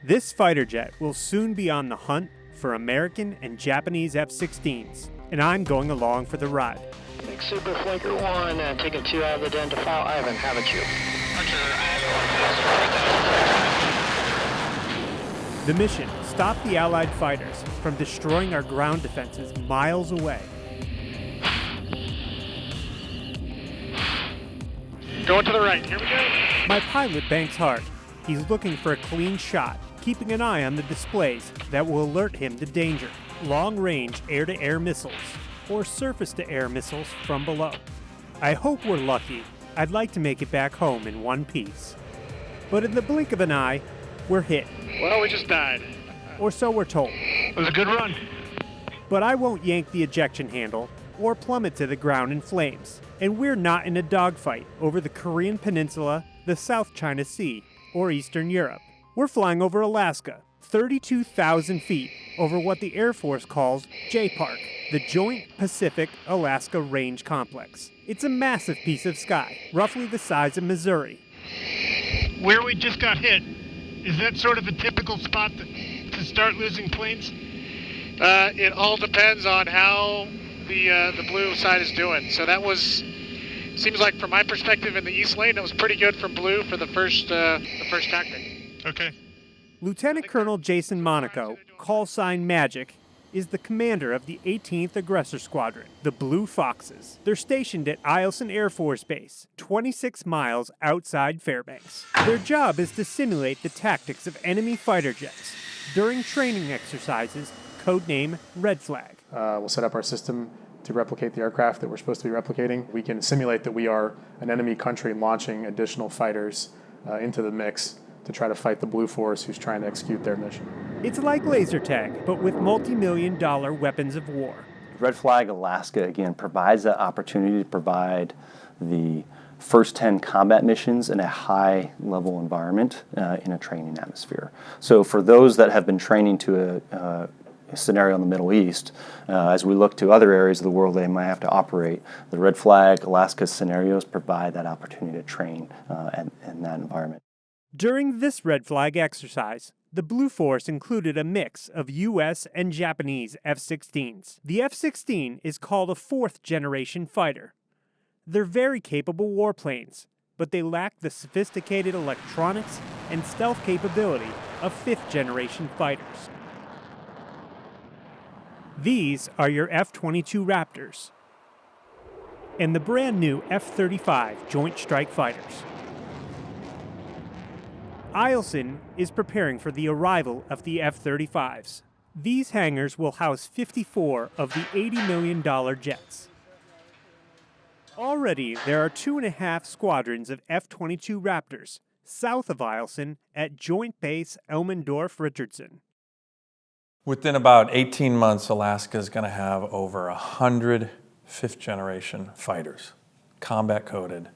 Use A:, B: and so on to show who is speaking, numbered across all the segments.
A: This fighter jet will soon be on the hunt for American and Japanese F-16s, and I'm going along for the ride.
B: Big Super Flanker 1, taking 2 out of the den to file Ivan. Have at you.
A: The mission: stop the Allied fighters from destroying our ground defenses miles away.
C: Going to the right. Here we go.
A: My pilot banks hard. He's looking for a clean shot, keeping an eye on the displays that will alert him to danger. Long-range air-to-air missiles, or surface-to-air missiles from below. I hope we're lucky. I'd like to make it back home in one piece. But in the blink of an eye, we're hit.
C: Well, we just died.
A: Or so we're told.
C: It was a good run.
A: But I won't yank the ejection handle or plummet to the ground in flames. And we're not in a dogfight over the Korean Peninsula, the South China Sea, or Eastern Europe. We're flying over Alaska, 32,000 feet over what the Air Force calls JPARC, the Joint Pacific-Alaska Range Complex. It's a massive piece of sky, roughly the size of Missouri.
C: Where we just got hit, is that sort of a typical spot to start losing planes? It all depends on how the blue side is doing. So that seems like from my perspective in the east lane, it was pretty good from blue for the first tactic. Okay.
A: Lieutenant Colonel Jason Monaco, call sign Magic, is the commander of the 18th Aggressor Squadron, the Blue Foxes. They're stationed at Eielson Air Force Base, 26 miles outside Fairbanks. Their job is to simulate the tactics of enemy fighter jets during training exercises, codename Red Flag.
D: We'll set up our system to replicate the aircraft that we're supposed to be replicating. We can simulate that we are an enemy country launching additional fighters into the mix to try to fight the Blue Force who's trying to execute their mission.
A: It's like laser tag, but with multi-million-dollar weapons of war.
E: Red Flag Alaska, again, provides that opportunity to provide the first 10 combat missions in a high-level environment in a training atmosphere. So for those that have been training to a scenario in the Middle East, as we look to other areas of the world they might have to operate, the Red Flag Alaska scenarios provide that opportunity to train in that environment.
A: During this Red Flag exercise, the Blue Force included a mix of U.S. and Japanese F-16s. The F-16 is called a fourth-generation fighter. They're very capable warplanes, but they lack the sophisticated electronics and stealth capability of fifth-generation fighters. These are your F-22 Raptors and the brand new F-35 Joint Strike Fighters. Eielson is preparing for the arrival of the F-35s. These hangars will house 54 of the $80 million jets. Already, there are 2.5 squadrons of F-22 Raptors south of Eielson at Joint Base Elmendorf-Richardson.
F: Within about 18 months, Alaska is going to have over 100 fifth-generation fighters, combat-coded,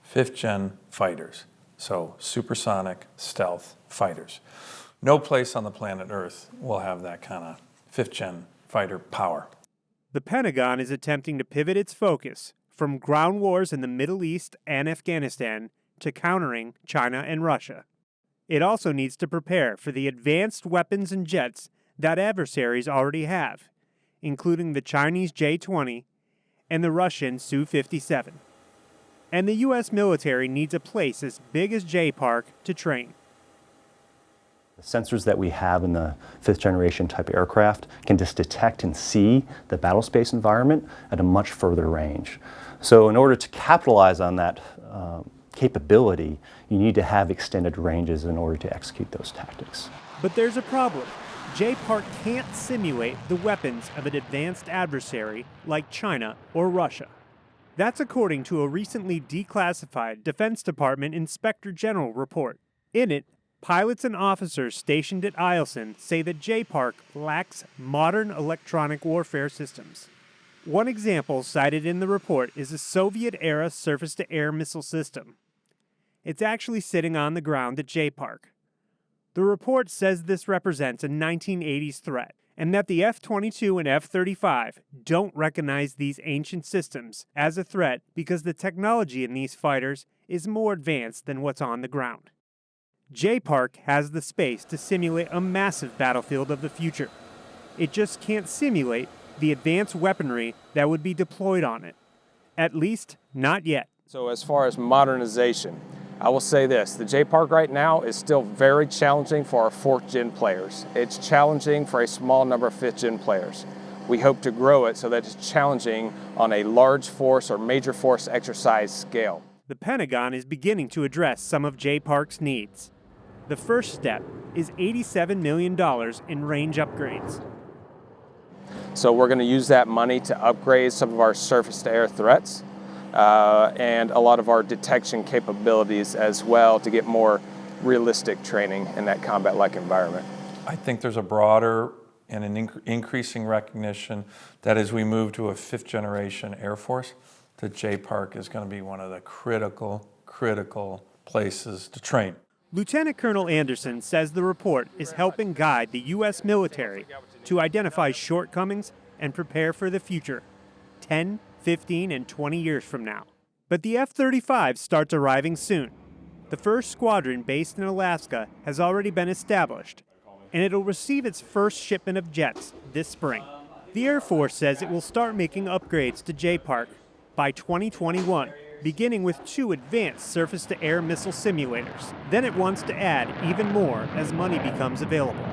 F: fifth-gen fighters. So supersonic stealth fighters. No place on the planet Earth will have that kind of fifth-gen fighter power.
A: The Pentagon is attempting to pivot its focus from ground wars in the Middle East and Afghanistan to countering China and Russia. It also needs to prepare for the advanced weapons and jets that adversaries already have, including the Chinese J-20 and the Russian Su-57. And the U.S. military needs a place as big as JPARC to train.
E: The sensors that we have in the fifth generation type aircraft can just detect and see the battle space environment at a much further range. So in order to capitalize on that capability, you need to have extended ranges in order to execute those tactics.
A: But there's a problem. JPARC can't simulate the weapons of an advanced adversary like China or Russia. That's according to a recently declassified Defense Department Inspector General report. In it, pilots and officers stationed at Eielson say that JPARC lacks modern electronic warfare systems. One example cited in the report is a Soviet-era surface-to-air missile system. It's actually sitting on the ground at JPARC. The report says this represents a 1980s threat, and that the F-22 and F-35 don't recognize these ancient systems as a threat because the technology in these fighters is more advanced than what's on the ground. J-Park has the space to simulate a massive battlefield of the future. It just can't simulate the advanced weaponry that would be deployed on it. At least, not yet.
G: So as far as modernization, I will say this, the J-Park right now is still very challenging for our 4th gen players. It's challenging for a small number of 5th gen players. We hope to grow it so that it's challenging on a large force or major force exercise scale.
A: The Pentagon is beginning to address some of J-Park's needs. The first step is $87 million in range upgrades.
G: So we're going to use that money to upgrade some of our surface-to-air threats and a lot of our detection capabilities as well to get more realistic training in that combat-like environment.
F: I think there's a broader and an increasing recognition that as we move to a 5th generation Air Force, that J-Park is going to be one of the critical places to train.
A: Lieutenant Colonel Anderson says the report is helping guide the U.S. military to identify shortcomings and prepare for the future, 10, 15, and 20 years from now. But the F-35 starts arriving soon. The first squadron based in Alaska has already been established, and it'll receive its first shipment of jets this spring. The Air Force says it will start making upgrades to J-Park by 2021, beginning with 2 advanced surface-to-air missile simulators. Then it wants to add even more as money becomes available.